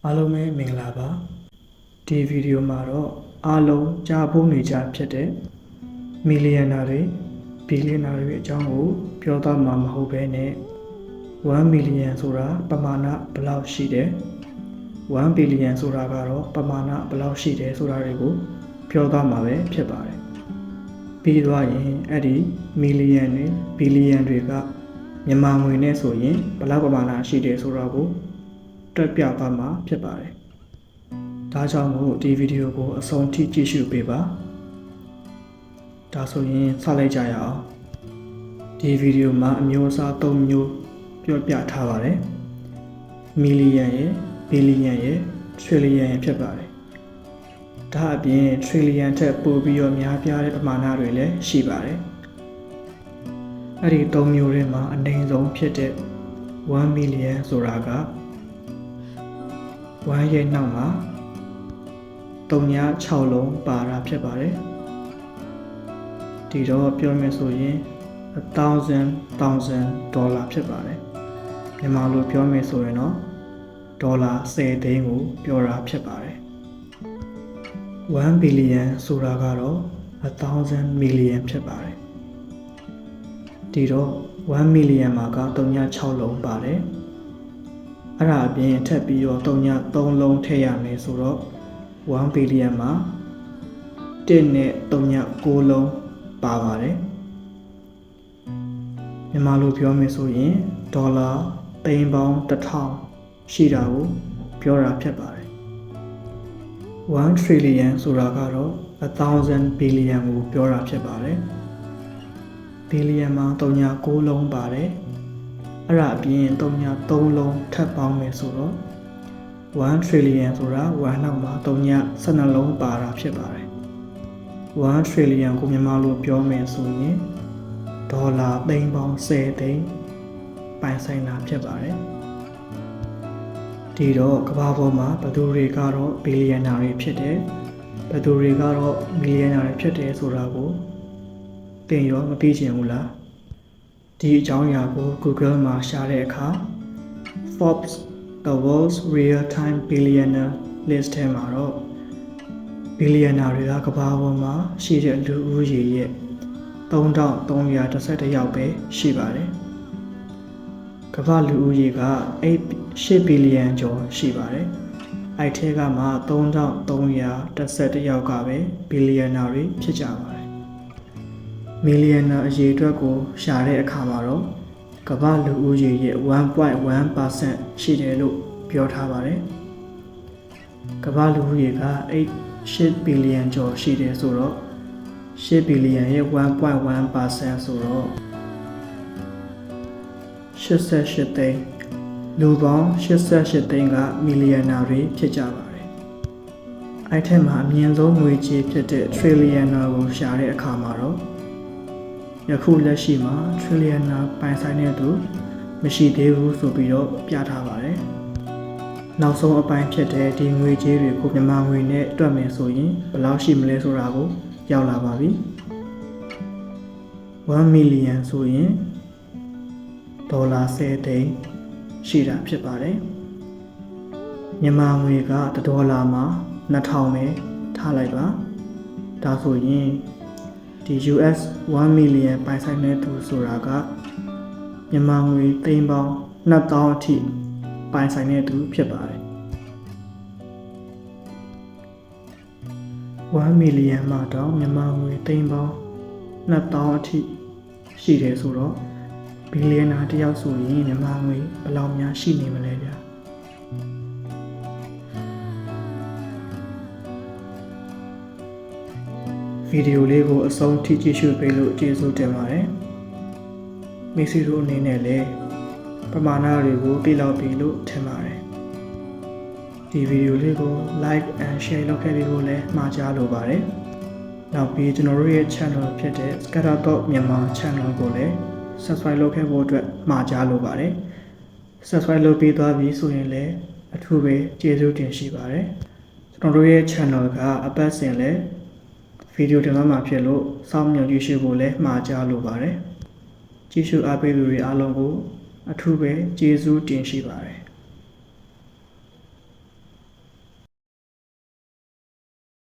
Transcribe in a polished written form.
အားလုံးပဲမင်္ဂလာပါဒီဗီဒီယိုမှာတော့အားလုံးကြားဖို့နေကြဖြစ်တဲ့မီလီယံနာတွေဘီလီယံနာတွေအကြောင်းကိုပြောသားမှာမဟုတ်ဘဲနဲ့1 million ဆိုတာပမာဏဘယ်လောက်ရှိတယ်1 billion ဆိုတာကတော့ပမာဏဘယ်လောက်ရှိတယ်ဆိုတာတွေကိုပြောသားမှာပဲဖြစ်ပါတယ်ပြီးသွားရင်အဲ့ဒီမီလီယံတွေဘီလီယံတွေကမြန်မာငွေနဲ့ဆိုရင်ဘယ်လောက်ပမာဏရှိတယ်ဆိုတာကိုတွက်ပြသွားမှာဖြစ်ပါတယ်ဒါကြောင့်မို့ဒီဗီဒီယိုကိုအဆုံးထိကြည့်ရှုပေးပါဒါဆိုရင်စလိုက်ကြရအောင်ဒီဗီဒီယိုမှာအမျိုးအစား၃မျိုးပြောပြထားပါတယ်မီလီယံရဲ့ဘီလီယံရဲ့ထရီလီယံရဲ့ဖြစ်ပါတယ်ဒါအပြင်ထရီလီယံထက်ပိုပြီးတော့များပြားတဲ့ပမာဏတွေလည်းရှိပါတယ်အဲ့ဒီ၃မျိုးထဲမှာအနည်းဆုံးဖြစ်တဲ့1 million ဆိုတာက1ရဲ့နောက်မှာ3-6 လုံးပါတာဖြစ်ပါတယ်ဒီတော့ပြောမယ်ဆိုရင်1000 ဒေါ်လာဖြစ်ပါတယ်မြန်မာလိုပြောမယ်ဆိုရင်တော့ဒေါ်လာ10သိန်းကိုပြောတာဖြစ်ပါတယ်1 billion ဆိုတာကတော့1000 million ဖြစ်ပါတယ်ဒီတော့1 million မှာက3-6 လုံးပါတယ်အဲ့ဒါအပြင်ထပ်ပြီးတော့3 လုံးထည့်ရမယ်ဆိုတော့1 billion မှာ1နဲ့9 လုံးပါပါတယ်မြန်မာလိုပြောမယ်ဆိုရင်ဒေါ်လာသိန်းပေါင်း1000ရှိတာကိုပြောတာဖြစ်ပါတယ်1 trillion ဆိုတာကတော့1000 billion ကိုပြောတာဖြစ်ပါတယ် billion မှာ9 လုံးပါတယ်အဲ့ဒါအပြင်3 လုံးထပ်ပေါင်းမယ်ဆိုတော့1 trillion ဆိုတာ1နောက်မှာ12 လုံးပါတာဖြစ်ပါတယ်1 trillion ကိုမြန်မာလိုပြောမယ်ဆိုရင်ဒေါ်လာသိန်းပေါင်း10သိန်းပိုင်ဆိုင်တာဖြစ်ပါတယ်ဒီတော့ကမ္ဘာပေါ်မှာဘယ်သူတွေကတော့ဘီလီယံနာတွေဖြစ်တယ်ဘယ်သူတွေကတော့မီလီယံနာတွေဖြစ်တယ်ဆိုတာကိုသင်ရောမသိချင်ဘူးလားဒီအကြောင်းအရာကို Google မှာရှာတဲ့အခါ Forbes the world's real-time billionaire list ထဲမှာတော့ဘီလီယံနာတွေကကမ္ဘာပေါ်မှာရှိတဲ့လူဦးရေရဲ့3311ယောက်ပဲရှိပါတယ်ကမ္ဘာလူဦးရေက8 ဘီလီယံကျော်ရှိပါတယ်အဲ့ထဲကမှ3311ယောက်ကပဲဘီလီယံနာတွေဖြစ်ကြပါတယ်မီလီယံနာအရေအတွက်ကိုရှာတဲ့အခါမှာတော့ကမ္ဘာလူဦးရေရဲ့ 1.1% ရှိတယ်လို့ပြောထားပါတယ်ကမ္ဘာလူဦးရေက8 ဘီလီယံကျော်ရှိတယ်ဆိုတော့8 ဘီလီယံရဲ့ 1.1% ဆိုတော့88 သိန်းလူပေါင်း88 သိန်းကမီလီယံနာတွေဖြစ်ကြပါတယ်အဲ့ထက်မှာအမြင့်ဆုံးငွေကြေးဖြစ်တဲ့ trillion ကိုရှာတဲ့အခါမှာတော့ယခုလက်ရှိမှာ trillion ပိုင်ဆိုင်တဲ့သူမရှိသေးဘူးဆိုပြီးတော့ပြထားပါတယ်နောက်ဆုံးအပိုင်းဖြစ်တဲ့ဒီငွေကြေးတွေကိုမြန်မာငွေနဲ့တွက်မယ်ဆိုရင်ဘယ်လောက်ရှိမလဲဆိုတာကိုရောက်လာပါပြီ1 million ဆိုရင်ဒေါ်လာ10သိန်းရှိတာဖြစ်ပါတယ်မြန်မာငွေက1ဒေါ်လာမှာ2000ပဲထားလိုက်ပါဒါဆိုရင်ဒီ US 1 million ပိုင်ဆိုင်တဲ့သူဆိုတာကမြန်မာငွေသိန်းပေါင်း2000အထိပိုင်ဆိုင်တဲ့သူဖြစ်ပါတယ်1 million မှာတော့မြန်မာငွေသိန်းပေါင်း2000အထိရှိတယ်ဆိုတော့ဘီလီယံနာတယောက်ဆိုရင်မြန်မာငွေဘယ်လောက်များရှိနေမလဲဗျာဗီဒီယိုလေးကိုအဆုံးထိကြည့်ရှုပေးလို့ကျေးဇူးတင်ပါတယ်မိတ်ဆွေတို့အနေနဲ့လည်းပမာဏတွေကိုသိလောက်ပြီလို့ထင်ပါတယ်ဒီဗီဒီယိုလေးကို like and share လုပ်ခဲ့ပြီးလို့လည်းမှာကြားလိုပါတယ်နောက်ပြီးကျွန်တော်တို့ရဲ့ channel ဖြစ်တဲ့ Scatterthought မြန်မာ channel ကိုလည်း subscribe လုပ်ခဲ့ဖို့အတွက်မှာကြားလိုပါတယ် subscribe လုပ်ပြီးသွားပြီဆိုရင်လည်းအထူးပဲကျေးဇူးတင်ရှိပါတယ်ကျွန်တော်တို့ရဲ့ channel ကအပတ်စဉ်လည်းဗီဒီယိုတင်သွားမှာဖြစ်လို့စောင့်မျှော်ကြည့်ရှုဖို့လည်းမှာကြားလိုပါတယ်ကြည့်ရှုအားပေးသူတွေအားလုံးကိုအထူးပဲကျေးဇူးတင်ရှိပါတယ်